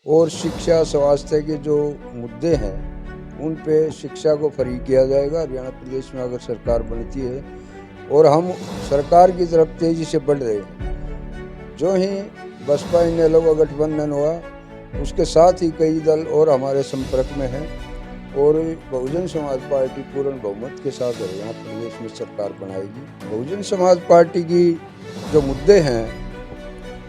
और शिक्षा स्वास्थ्य के जो मुद्दे हैं उन पे शिक्षा को फ्री किया जाएगा। हरियाणा प्रदेश में अगर सरकार बनती है और हम सरकार की तरफ तेजी से बढ़ रहे हैं, जो ही बसपा इनेलो का गठबंधन हुआ उसके साथ ही कई दल और हमारे संपर्क में हैं और बहुजन समाज पार्टी पूर्ण बहुमत के साथ हरियाणा प्रदेश में सरकार बनाएगी। बहुजन समाज पार्टी की जो मुद्दे हैं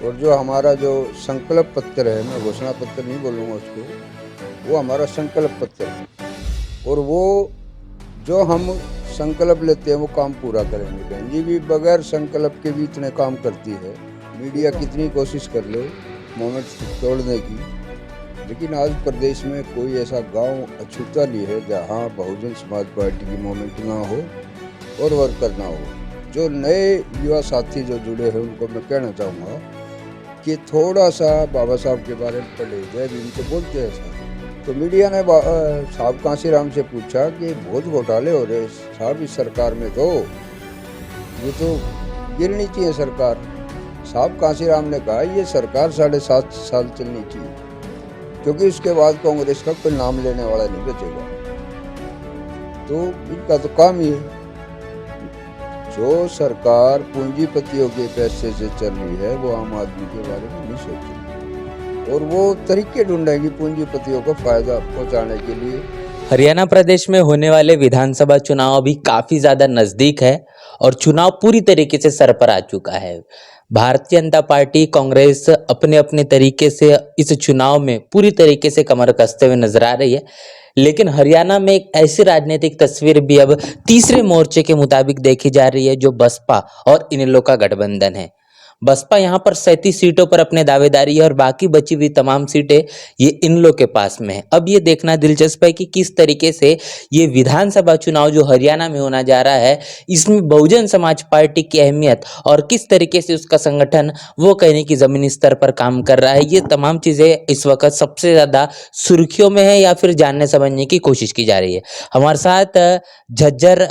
और जो हमारा जो संकल्प पत्र है, मैं घोषणा पत्र नहीं बोलूँगा उसको, वो हमारा संकल्प पत्र है और वो जो हम संकल्प लेते हैं वो काम पूरा करेंगे। बहन जी भी बगैर संकल्प के भी इतने काम करती है, मीडिया कितनी कोशिश कर ले मोमेंट तोड़ने की, लेकिन आज प्रदेश में कोई ऐसा गांव अछूता नहीं है जहां बहुजन समाज पार्टी की मोमेंट ना हो और वर्कर ना हो। जो नए युवा साथी जो जुड़े हैं उनको मैं कहना चाहूँगा कि थोड़ा सा बाबा साहब के बारे में पढ़े, जय भीम तो बोलते हैं साहब। तो मीडिया ने साहब कांशीराम से पूछा कि बहुत घोटाले हो रहे साहब इस सरकार में, तो ये तो गिरनी चाहिए सरकार। साहब कांशीराम ने कहा ये सरकार 7.5 साल चलनी चाहिए, क्योंकि उसके बाद कांग्रेस का कोई नाम लेने वाला नहीं बचेगा। तो इनका तो काम ही है, जो सरकार पूंजीपतियों के पैसे से चल रही है वो आम आदमी के बारे में नहीं सोचती और वो तरीके ढूंढेगी पूंजीपतियों को फायदा पहुंचाने के लिए। हरियाणा प्रदेश में होने वाले विधानसभा चुनाव अभी काफी ज्यादा नजदीक है और चुनाव पूरी तरीके से सर पर आ चुका है। भारतीय जनता पार्टी, कांग्रेस अपने अपने तरीके से इस चुनाव में पूरी तरीके से कमर कसते हुए नजर आ रही है, लेकिन हरियाणा में एक ऐसी राजनीतिक तस्वीर भी अब तीसरे मोर्चे के मुताबिक देखी जा रही है जो बसपा और इनेलो का गठबंधन है। बसपा यहाँ पर 37 सीटों पर अपने दावेदारी है और बाकी बची हुई तमाम सीटें ये इन लोग के पास में है। अब ये देखना दिलचस्प है कि किस तरीके से ये विधानसभा चुनाव जो हरियाणा में होना जा रहा है, इसमें बहुजन समाज पार्टी की अहमियत और किस तरीके से उसका संगठन वो कहने की जमीनी स्तर पर काम कर रहा है, ये तमाम चीजें इस वक्त सबसे ज्यादा सुर्खियों में है या फिर जानने समझने की कोशिश की जा रही है। हमारे साथ झज्जर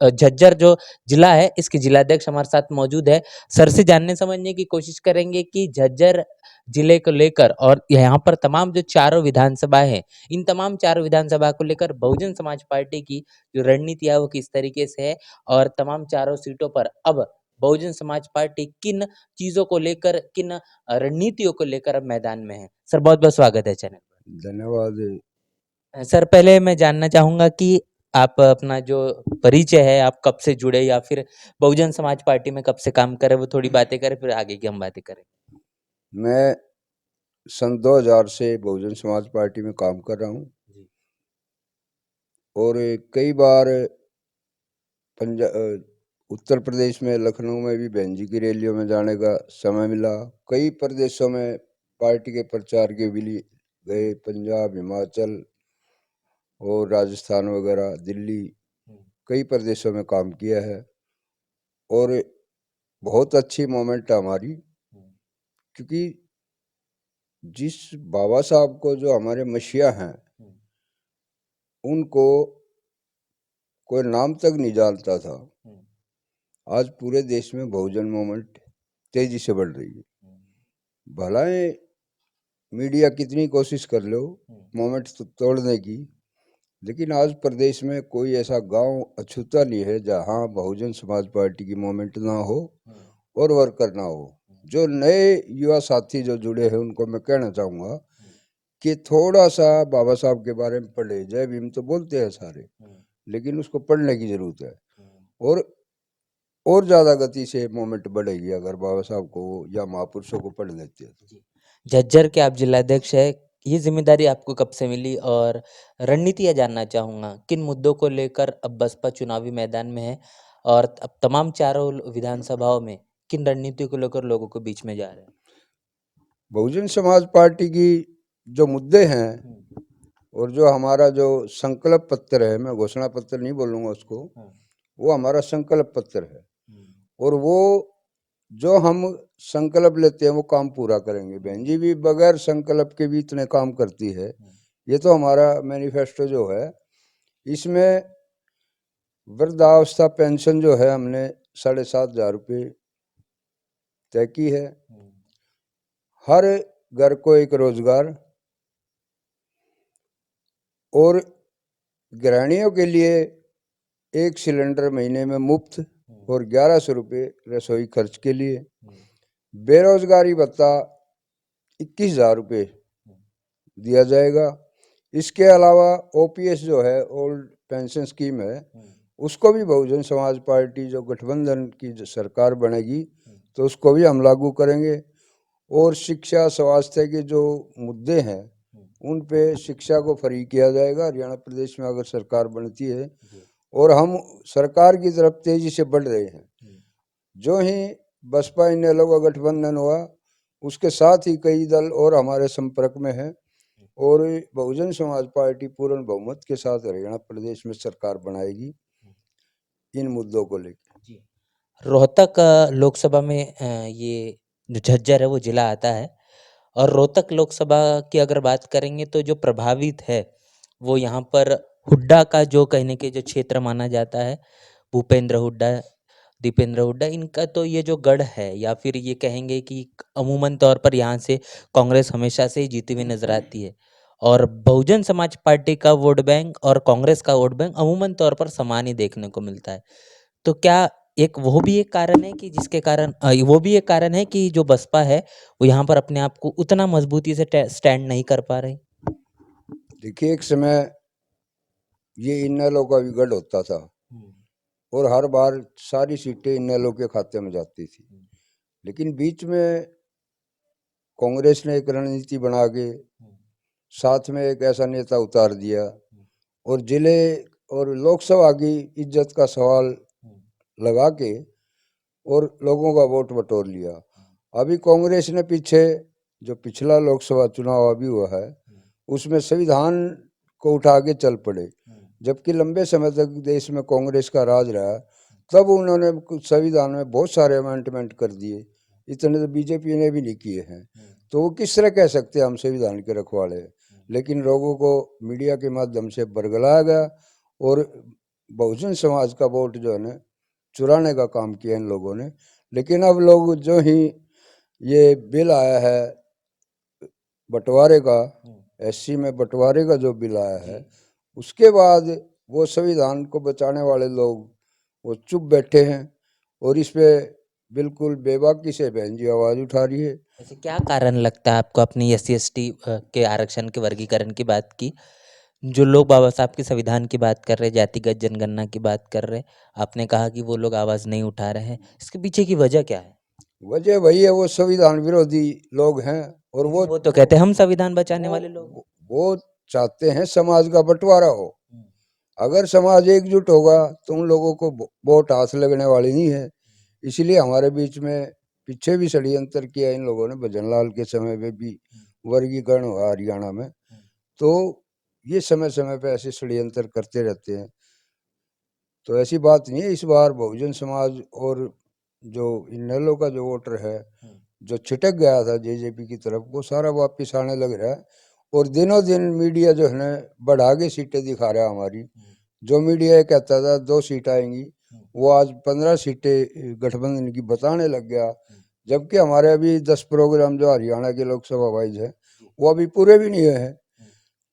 झज्जर जो जिला है, इसके जिलाध्यक्ष हमारे साथ मौजूद है। सर से जानने समझने की कोशिश करेंगे कि झज्जर जिले को लेकर और यहाँ पर तमाम जो चारों विधानसभा है, इन तमाम चारों विधानसभा को लेकर बहुजन समाज पार्टी की जो रणनीति है वो किस तरीके से है और तमाम चारों सीटों पर अब बहुजन समाज पार्टी किन चीजों को लेकर, किन रणनीतियों को लेकर अब मैदान में है। सर बहुत बहुत स्वागत है चैनल पर। धन्यवाद। सर पहले मैं जानना चाहूंगा कि आप अपना जो परिचय है, आप कब से जुड़े या फिर बहुजन समाज पार्टी में कब से काम कर रहे, वो थोड़ी बातें करें फिर आगे की हम बातें करें। मैं सन 2000 से बहुजन समाज पार्टी में काम कर रहा हूँ और कई बार उत्तर प्रदेश में लखनऊ में भी बहन जी की रैलियों में जाने का समय मिला। कई प्रदेशों में पार्टी के प्रचार के लिए गए, पंजाब, हिमाचल और राजस्थान वगैरह, दिल्ली, कई प्रदेशों में काम किया है और बहुत अच्छी मोमेंट है हमारी, क्योंकि जिस बाबा साहब को जो हमारे मसीहा हैं उनको कोई नाम तक नहीं जानता था, आज पूरे देश में बहुजन मूवमेंट तेजी से बढ़ रही है। भलाए मीडिया कितनी कोशिश कर लो मूवमेंट तोड़ने की, लेकिन आज प्रदेश में कोई ऐसा गांव अछूता नहीं है जहां बहुजन समाज पार्टी की मूवमेंट ना हो और वर्कर ना हो। जो नए युवा साथी जो जुड़े हैं उनको मैं कहना चाहूँगा कि थोड़ा सा बाबा साहब के बारे में पढ़े, जय भीम तो बोलते हैं सारे, लेकिन उसको पढ़ने की जरूरत है और ज़्यादा गति से मूवमेंट बढ़ेगी अगर बाबा साहब को या महापुरुषों को पढ़ लेते हैं तो। झज्जर के आप जिलाध्यक्ष है, ये जिम्मेदारी आपको कब से मिली और रणनीतियाँ जानना चाहूँगा किन मुद्दों को लेकर अब बसपा चुनावी मैदान में है और अब तमाम चारों विधानसभाओं में किन रणनीतियों को लेकर लोगों के बीच में जा रहे हैं। बहुजन समाज पार्टी की जो मुद्दे हैं और जो हमारा जो संकल्प पत्र है, मैं घोषणा पत्र नहीं बोलूँगा उसको, वो हमारा संकल्प पत्र है और वो जो हम संकल्प लेते हैं वो काम पूरा करेंगे। बहन जी भी बगैर संकल्प के भी इतने काम करती है। ये तो हमारा मैनिफेस्टो जो है, इसमें वृद्धावस्था पेंशन जो है हमने 7,500 रुपये तय की है। हर घर को एक रोजगार और गृहिणियों के लिए 1 सिलेंडर महीने में मुफ्त और 1100 रुपये रसोई खर्च के लिए, बेरोजगारी भत्ता 21,000 रुपये दिया जाएगा। इसके अलावा ओपीएस जो है, ओल्ड पेंशन स्कीम है, उसको भी बहुजन समाज पार्टी जो गठबंधन की जो सरकार बनेगी तो उसको भी हम लागू करेंगे। और शिक्षा स्वास्थ्य के जो मुद्दे हैं उन पे शिक्षा को फ्री किया जाएगा हरियाणा प्रदेश में अगर सरकार बनती है। और हम सरकार की तरफ तेजी से बढ़ रहे हैं। जो ही बसपा इनेलो का गठबंधन हुआ उसके साथ ही कई दल और हमारे संपर्क में हैं और बहुजन समाज पार्टी पूर्ण बहुमत के साथ हरियाणा प्रदेश में सरकार बनाएगी इन मुद्दों को लेकर। रोहतक लोकसभा में ये जो झज्जर है वो जिला आता है और रोहतक लोकसभा की अगर बात करेंगे तो जो प्रभावित है वो यहाँ पर हुड्डा का जो कहने के जो क्षेत्र माना जाता है, भूपेंद्र हुड्डा, दीपेंद्र हुड्डा, इनका तो ये जो गढ़ है या फिर ये कहेंगे कि अमूमन तौर पर यहाँ से कांग्रेस हमेशा से ही जीती हुई नजर आती है और बहुजन समाज पार्टी का वोट बैंक और कांग्रेस का वोट बैंक अमूमन तौर पर समान ही देखने को मिलता है। तो क्या वो भी एक कारण है कि जिसके कारण वो भी एक कारण है कि जो बसपा है वो यहाँ पर अपने आप को उतना मजबूती से स्टैंड नहीं कर पा रही? देखिए, एक समय ये इनेलो का भी गढ़ होता था और हर बार सारी सीटें इनेलो के खाते में जाती थी, लेकिन बीच में कांग्रेस ने एक रणनीति बना के साथ में एक ऐसा नेता उतार दिया और जिले और लोकसभा की इज्जत का सवाल लगा के और लोगों का वोट बटोर लिया। अभी कांग्रेस ने पीछे जो पिछला लोकसभा चुनाव अभी हुआ है उसमें संविधान को उठा के चल पड़े, जबकि लंबे समय तक देश में कांग्रेस का राज रहा। तब उन्होंने संविधान में बहुत सारे अमेंडमेंट कर दिए, इतने तो बीजेपी ने भी नहीं किए हैं। तो वो किस तरह कह सकते हैं हम संविधान के रखवाले। लेकिन लोगों को मीडिया के माध्यम से बरगलाया गया और बहुजन समाज का वोट जो है ना चुराने का काम किया इन लोगों ने। लेकिन अब लोग जो ही ये बिल आया है बंटवारे का, एससी में बंटवारे का जो बिल आया है, उसके बाद वो संविधान को बचाने वाले लोग वो चुप बैठे हैं और इस पे बिल्कुल बेबाकी से बहन जी आवाज़ उठा रही है। ऐसे क्या कारण लगता है आपको अपनी SC/ST के आरक्षण के वर्गीकरण की बात की, जो लोग बाबा साहब के संविधान की बात कर रहे, जातिगत जनगणना की बात कर रहे, आपने कहा कि वो लोग आवाज़ नहीं उठा रहे हैं, इसके पीछे की वजह क्या है? वजह वही है, वो संविधान विरोधी लोग हैं और वो तो कहते हैं हम संविधान बचाने वाले लोग। वो चाहते हैं समाज का बंटवारा हो। अगर समाज एकजुट होगा तो उन लोगों को वोट हाथ लगने वाली नहीं है। इसलिए हमारे बीच में पीछे भी षड्यंत्र किया इन लोगों ने, भजन लाल के समय में भी वर्गीकरण हुआ हरियाणा में। तो ये समय समय पे ऐसे षड्यंत्र करते रहते हैं। तो ऐसी बात नहीं है। इस बार बहुजन समाज और जो इनेलो का जो वोटर है जो छिटक गया था जेजेपी की तरफ, वो सारा वापिस आने लग रहा है और दिनों दिन मीडिया जो है ना बढ़ा के सीटें दिखा रहा है हमारी। जो मीडिया कहता था 2 सीट आएंगी, वो आज 15 सीटें गठबंधन की बताने लग गया, जबकि हमारे अभी 10 प्रोग्राम जो हरियाणा के लोकसभा वाइज है वो अभी पूरे भी नहीं हुए हैं।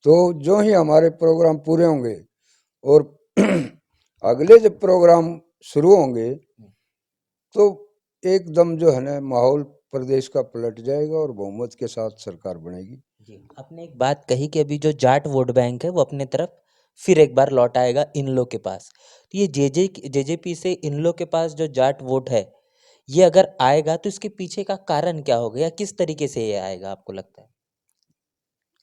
तो जो ही हमारे प्रोग्राम पूरे होंगे और अगले जब प्रोग्राम शुरू होंगे तो एकदम जो है ना माहौल प्रदेश का पलट जाएगा और बहुमत के साथ सरकार बनेगी। जी, आपने एक बात कही कि अभी जो जाट वोट बैंक है वो अपने तरफ फिर एक बार लौट आएगा इन लोग के पास। तो ये जेजेपी से इन लोग के पास जो जाट वोट है ये अगर आएगा तो इसके पीछे का कारण क्या होगा या किस तरीके से ये आएगा आपको लगता है?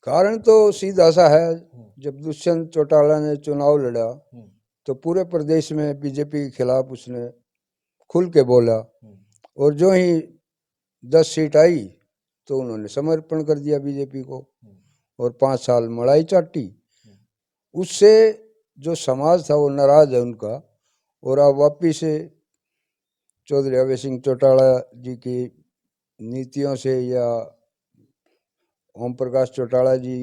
कारण तो सीधा सा है, जब दुष्यंत चौटाला ने चुनाव लड़ा तो पूरे प्रदेश में बीजेपी के खिलाफ उसने खुल के बोला और जो ही 10 सीट आई तो उन्होंने समर्पण कर दिया बीजेपी को और 5 साल मलाई चाटी। उससे जो समाज था वो नाराज है उनका और अब वापिस से चौधरी अभय सिंह चौटाला जी की नीतियों से या ओम प्रकाश चौटाला जी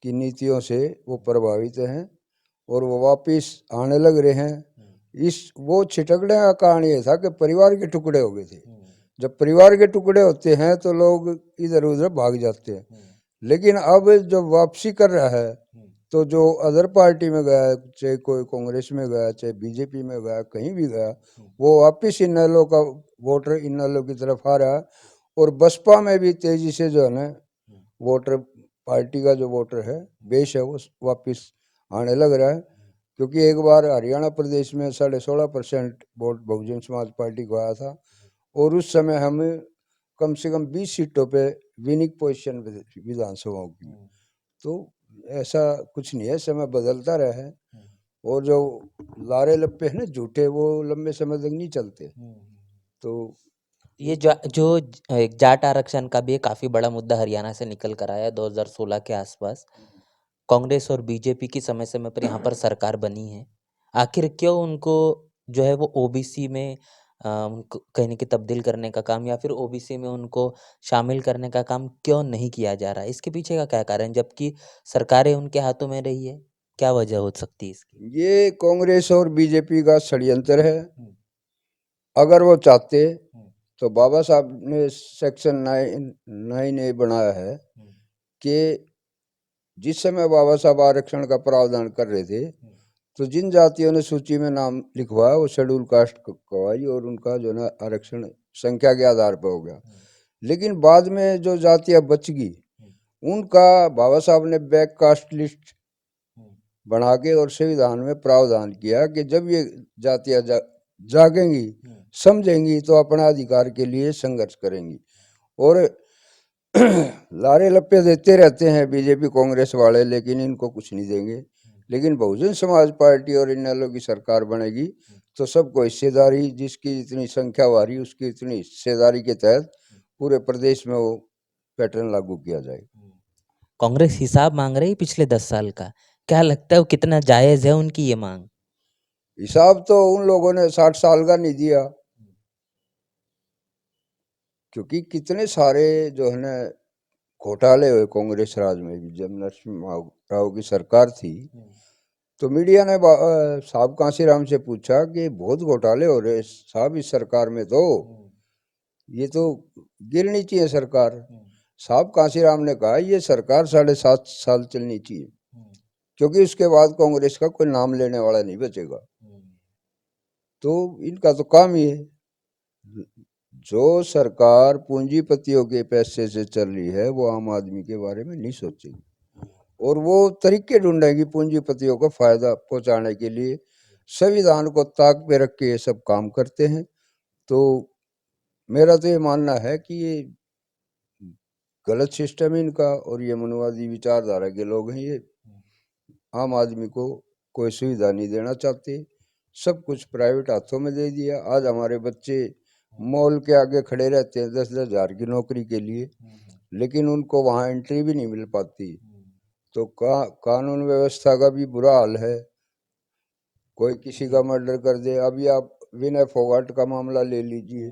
की नीतियों से वो प्रभावित हैं और वो वापिस आने लग रहे हैं। इस वो छिटकने का कारण ये था कि परिवार के टुकड़े हो गए थे। जब परिवार के टुकड़े होते हैं तो लोग इधर उधर भाग जाते हैं, लेकिन अब जब वापसी कर रहा है तो जो अदर पार्टी में गया, चाहे कोई कांग्रेस में गया, चाहे बीजेपी में गया, कहीं भी गया, वो वापस इनेलो का वोटर इनेलो की तरफ आ रहा है। और बसपा में भी तेजी से जो है ना वोटर, पार्टी का जो वोटर है बेस है, वो वापस आने लग रहा है। क्योंकि एक बार हरियाणा प्रदेश में 16.5% वोट बहुजन समाज पार्टी को आया था, और उस समय हम कम से कम 20 सीटों पे विनिंग पोजीशन विधानसभाओं की। तो ऐसा कुछ नहीं है, समय बदलता रहा है, और जो लारे लप्पे हैं ना झूठे, वो लंबे समय तक नहीं चलते। तो ये एक जाट आरक्षण का भी काफी बड़ा मुद्दा हरियाणा से निकल कर आया 2016 के आसपास। कांग्रेस और बीजेपी की समय समय पर यहाँ पर सरकार बनी है। आखिर क्यों उनको जो है वो ओबीसी में उनको कहीं न कहीं तब्दील करने का काम या फिर ओबीसी में उनको शामिल करने का काम क्यों नहीं किया जा रहा है? इसके पीछे का क्या कारण? जबकि सरकारें उनके हाथों में रही है, क्या वजह हो सकती है इसकी? ये कांग्रेस और बीजेपी का षड्यंत्र है। अगर वो चाहते तो बाबा साहब ने सेक्शन 9(9)(a) बनाया है कि जिस समय बाबा साहब आरक्षण का प्रावधान कर रहे थे, तो जिन जातियों ने सूची में नाम लिखवाया वो शेड्यूल कास्ट कहवाई, और उनका जो ना आरक्षण संख्या के आधार पर हो गया। लेकिन बाद में जो जातियां बच गई, उनका बाबा साहब ने बैक कास्ट लिस्ट बना के और संविधान में प्रावधान किया कि जब ये जातियां जागेंगी, समझेंगी, तो अपना अधिकार के लिए संघर्ष करेंगी। और लारे लप्पे देते रहते हैं बीजेपी कांग्रेस वाले, लेकिन इनको कुछ नहीं देंगे। लेकिन बहुजन समाज पार्टी और इनेलो की सरकार बनेगी तो सबको हिस्सेदारी, जिसकी जितनी संख्या वारी उसकी इतनी हिस्सेदारी के तहत पूरे प्रदेश में वो पैटर्न लागू किया जाएगा। कांग्रेस हिसाब मांग रही है पिछले 10 साल का। क्या लगता है वो कितना जायज़ है उनकी ये माँग? हिसाब तो उन लोगों ने 60 साल का नहीं दिया, क्योंकि कितने सारे जो है ना घोटाले हुए कांग्रेस राज में भी। जब नरसिम्हा राव की सरकार थी तो मीडिया ने साहब कांशीराम से पूछा कि बहुत घोटाले हो रहे साहब इस सरकार में, तो ये तो गिरनी चाहिए सरकार। साहब कांशीराम ने कहा ये सरकार 7.5 साल चलनी चाहिए, क्योंकि उसके बाद कांग्रेस का कोई नाम लेने वाला नहीं बचेगा। तो इनका तो काम ही है, जो सरकार पूंजीपतियों के पैसे से चल रही है वो आम आदमी के बारे में नहीं सोचेगी, और वो तरीके ढूंढेगी पूंजीपतियों को फायदा पहुंचाने के लिए। संविधान को ताक पे रख के ये सब काम करते हैं। तो मेरा तो ये मानना है कि ये गलत सिस्टम है इनका, और ये मनवादी विचारधारा के लोग हैं। ये आम आदमी को कोई सुविधा नहीं देना चाहते, सब कुछ प्राइवेट हाथों में दे दिया। आज हमारे बच्चे मॉल के आगे खड़े रहते हैं 10-10 हज़ार की नौकरी के लिए, लेकिन उनको वहाँ एंट्री भी नहीं मिल पाती। तो कानून व्यवस्था का भी बुरा हाल है। कोई किसी का मर्डर कर दे, अभी आप विनय फोगाट का मामला ले लीजिए।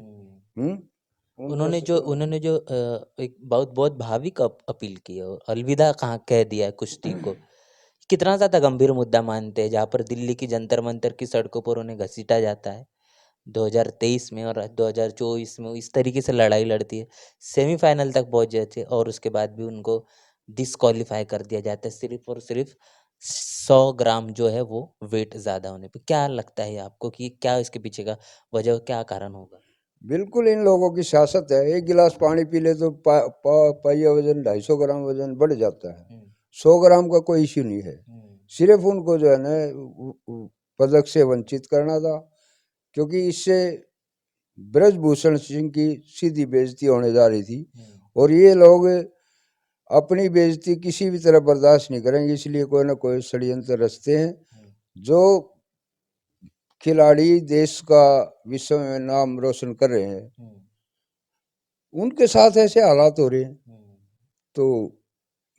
उन्होंने जो एक बहुत बहुत भाविक अपील की है और अलविदा कहाँ कह दिया है कुश्ती को। कितना ज़्यादा गंभीर मुद्दा मानते हैं जहाँ पर दिल्ली की जंतर मंतर की सड़कों पर उन्हें घसीटा जाता है 2023 में और 2024 में इस तरीके से लड़ाई लड़ती है, सेमीफाइनल तक पहुंच जाते हैं और उसके बाद भी उनको डिस्क्वालीफाई कर दिया जाता है सिर्फ और सिर्फ 100 ग्राम जो है वो वेट ज़्यादा होने पे। क्या लगता है आपको कि क्या इसके पीछे का वजह क्या कारण होगा? बिल्कुल इन लोगों की सियासत है। एक गिलास पानी पी ले तो पाइया वजन 250 ग्राम वजन बढ़ जाता है। 100 ग्राम का कोई इश्यू नहीं है। सिर्फ उनको जो है ना पदक से वंचित करना था, क्योंकि इससे ब्रजभूषण सिंह की सीधी बेइज्जती होने जा रही थी, और ये लोग अपनी बेइज्जती किसी भी तरह बर्दाश्त नहीं करेंगे, इसलिए कोई ना कोई षड्यंत्र रचते हैं। जो खिलाड़ी देश का विश्व में नाम रोशन कर रहे हैं, उनके साथ ऐसे हालात हो रहे हैं। तो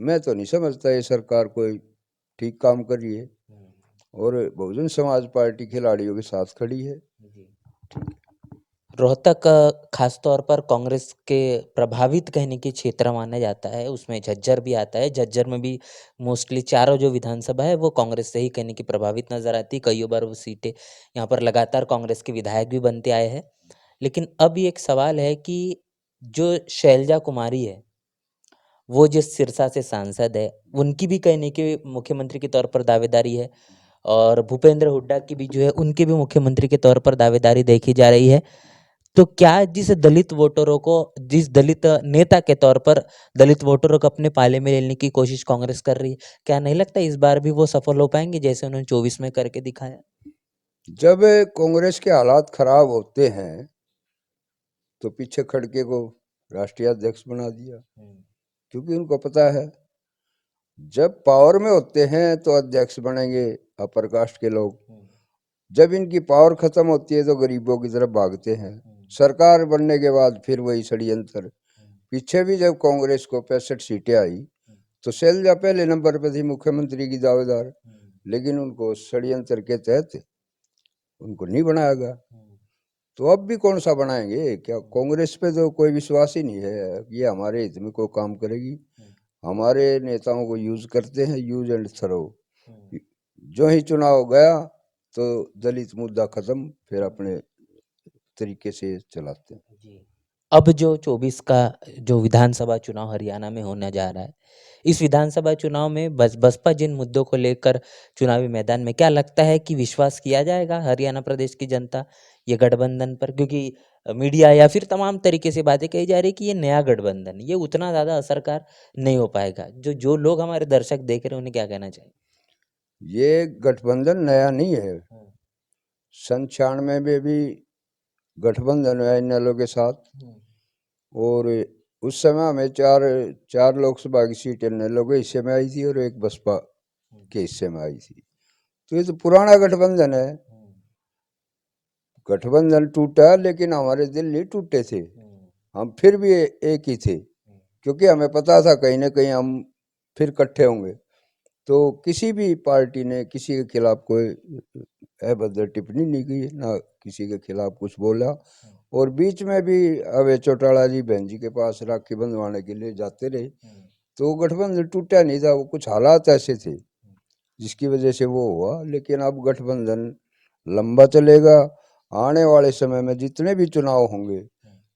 मैं तो नहीं समझता ये सरकार कोई ठीक काम कर रही है, और बहुजन समाज पार्टी खिलाड़ियों के साथ खड़ी है। रोहतक खास तौर पर कांग्रेस के प्रभावित कहने के क्षेत्र माना जाता है, उसमें झज्जर भी आता है। झज्जर में भी मोस्टली चारों जो विधानसभा है वो कांग्रेस से ही कहने की प्रभावित नजर आती है। कई बार वो सीटें यहाँ पर लगातार कांग्रेस के विधायक भी बनते आए हैं। लेकिन अब ये एक सवाल है कि जो शैलजा कुमारी है, वो जिस सिरसा से सांसद है, उनकी भी कहीं न कहीं मुख्यमंत्री के तौर पर दावेदारी है और भूपेंद्र हुड्डा की भी जो है, उनकी भी मुख्यमंत्री के तौर पर दावेदारी देखी जा रही है। तो क्या जिस दलित नेता के तौर पर दलित वोटरों को अपने पाले में लेने की कोशिश कांग्रेस कर रही है, क्या नहीं लगता इस बार भी वो सफल हो पाएँगे जैसे उन्होंने 24 में करके दिखाया? जब कांग्रेस के हालात खराब होते हैं तो पीछे खड़के को राष्ट्रीय अध्यक्ष बना दिया, क्योंकि उनको पता है जब पावर में होते हैं तो अध्यक्ष बनेंगे अपर कास्ट के लोग, जब इनकी पावर खत्म होती है तो गरीबों की तरफ भागते हैं। सरकार बनने के बाद फिर वही षड्यंत्र। पीछे भी जब कांग्रेस को 65 सीटें आई तो शैलजा पहले नंबर पे थी मुख्यमंत्री की दावेदार, लेकिन उनको षड्यंत्र के तहत उनको नहीं बनाया गया। तो अब भी कौन सा बनाएंगे? क्या कांग्रेस पे तो कोई विश्वास ही नहीं है कि ये हमारे हित में कोई काम करेगी। हमारे नेताओं को यूज करते हैं, यूज एंड थ्रो। जो ही चुनाव गया तो दलित मुद्दा खत्म, फिर अपने तरीके से चलाते हैं। अब जो 24 का जो विधानसभा चुनाव हरियाणा में होने जा रहा है, इस विधानसभा चुनाव में बसपा जिन मुद्दों को लेकर चुनावी मैदान में, क्या लगता है कि विश्वास किया जाएगा हरियाणा प्रदेश की जनता ये गठबंधन पर? क्योंकि मीडिया या फिर तमाम तरीके से बातें कही जा रही है कि ये नया गठबंधन, ये उतना ज़्यादा असरकार नहीं हो पाएगा। जो जो लोग हमारे दर्शक देख रहे हैं, उन्हें क्या कहना चाहिए? ये गठबंधन नया नहीं है। 96 में भी गठबंधन है इनेलो के साथ, और उस समय हमें चार लोकसभा की सीटें इनेलो के हिस्से में आई थी और एक बसपा के हिस्से में आई थी। तो ये तो पुराना गठबंधन है। गठबंधन टूटा लेकिन हमारे दिल नहीं टूटे थे, हम फिर भी एक ही थे, क्योंकि हमें पता था कहीं ना कहीं हम फिर इकट्ठे होंगे। तो किसी भी पार्टी ने किसी के खिलाफ कोई अभद्र टिप्पणी नहीं की, ना किसी के खिलाफ कुछ बोला। और बीच में भी अवे चौटाला जी बहन जी के पास राखी बंधवाने के लिए जाते रहे, तो गठबंधन टूटा नहीं था। वो कुछ हालात ऐसे थे जिसकी वजह से वो हुआ, लेकिन अब गठबंधन लंबा चलेगा। आने वाले समय में जितने भी चुनाव होंगे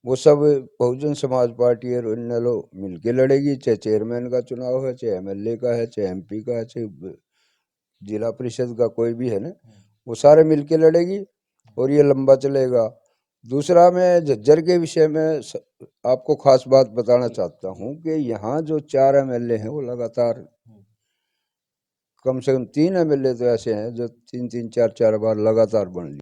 वो सब बहुजन समाज पार्टी और इनेलो मिलके लड़ेगी, चाहे चेयरमैन का चुनाव है, चाहे एमएलए का है, चाहे एमपी का है, चाहे जिला परिषद का कोई भी है ना, वो सारे मिलके लड़ेगी और ये लंबा चलेगा। दूसरा, मैं झज्जर के विषय में आपको खास बात बताना चाहता हूँ कि यहाँ जो 4 एमएलए हैं वो लगातार, कम से कम 3 एमएलए तो ऐसे हैं जो 3-3, 4-4 बार लगातार बन लिए।